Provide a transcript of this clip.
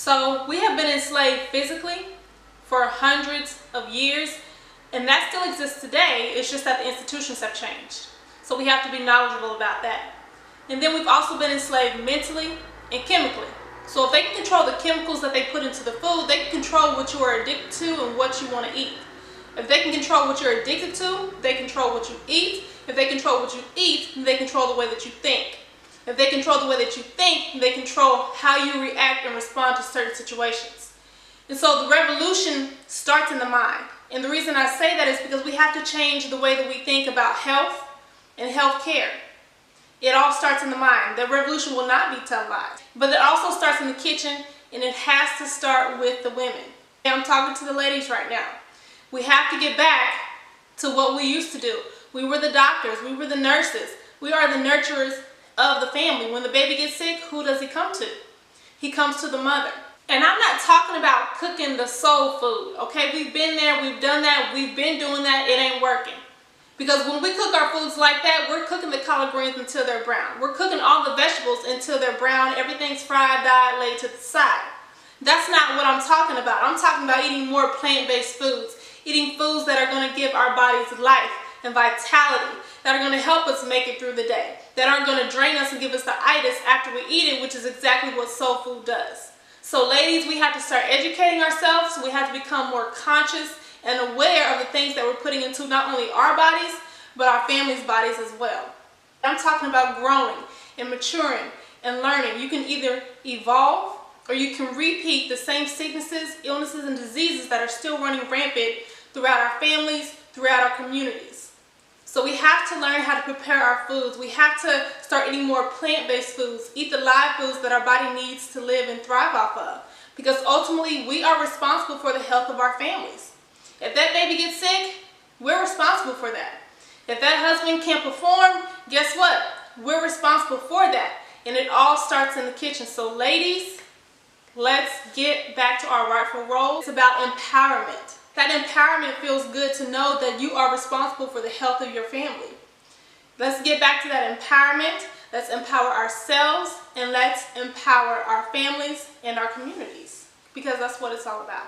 So we have been enslaved physically for hundreds of years, and that still exists today. It's just that the institutions have changed. So we have to be knowledgeable about that. And then we've also been enslaved mentally and chemically. So if they can control the chemicals that they put into the food, they can control what you are addicted to and what you want to eat. If they can control what you're addicted to, they control what you eat. If they control what you eat, they control the way that you think. If they control the way that you think, they control how you react and respond to certain situations. And so the revolution starts in the mind. And the reason I say that is because we have to change the way that we think about health and health care. It all starts in the mind. The revolution will not be televised. But it also starts in the kitchen, and it has to start with the women. I'm talking to the ladies right now. We have to get back to what we used to do. We were the doctors. We were the nurses. We are the nurturers of the family. When the baby gets sick, who does he come to? He comes to the mother. And I'm not talking about cooking the soul food, okay? We've been there, we've done that, we've been doing that, it ain't working. Because when we cook our foods like that, we're cooking the collard greens until they're brown. We're cooking all the vegetables until they're brown. Everything's fried, dyed, laid to the side. That's not what I'm talking about. I'm talking about eating more plant-based foods, eating foods that are going to give our bodies life and vitality, that are going to help us make it through the day, that aren't going to drain us and give us the itis after we eat it, which is exactly what soul food does. So ladies, we have to start educating ourselves. We have to become more conscious and aware of the things that we're putting into not only our bodies, but our families' bodies as well. I'm talking about growing and maturing and learning. You can either evolve or you can repeat the same sicknesses, illnesses, and diseases that are still running rampant throughout our families, throughout our communities. So we have to learn how to prepare our foods. We have to start eating more plant-based foods, eat the live foods that our body needs to live and thrive off of. Because ultimately, we are responsible for the health of our families. If that baby gets sick, we're responsible for that. If that husband can't perform, guess what? We're responsible for that. And it all starts in the kitchen. So ladies, let's get back to our rightful role. It's about empowerment. That empowerment feels good to know that you are responsible for the health of your family. Let's get back to that empowerment. Let's empower ourselves, and let's empower our families and our communities, because that's what it's all about.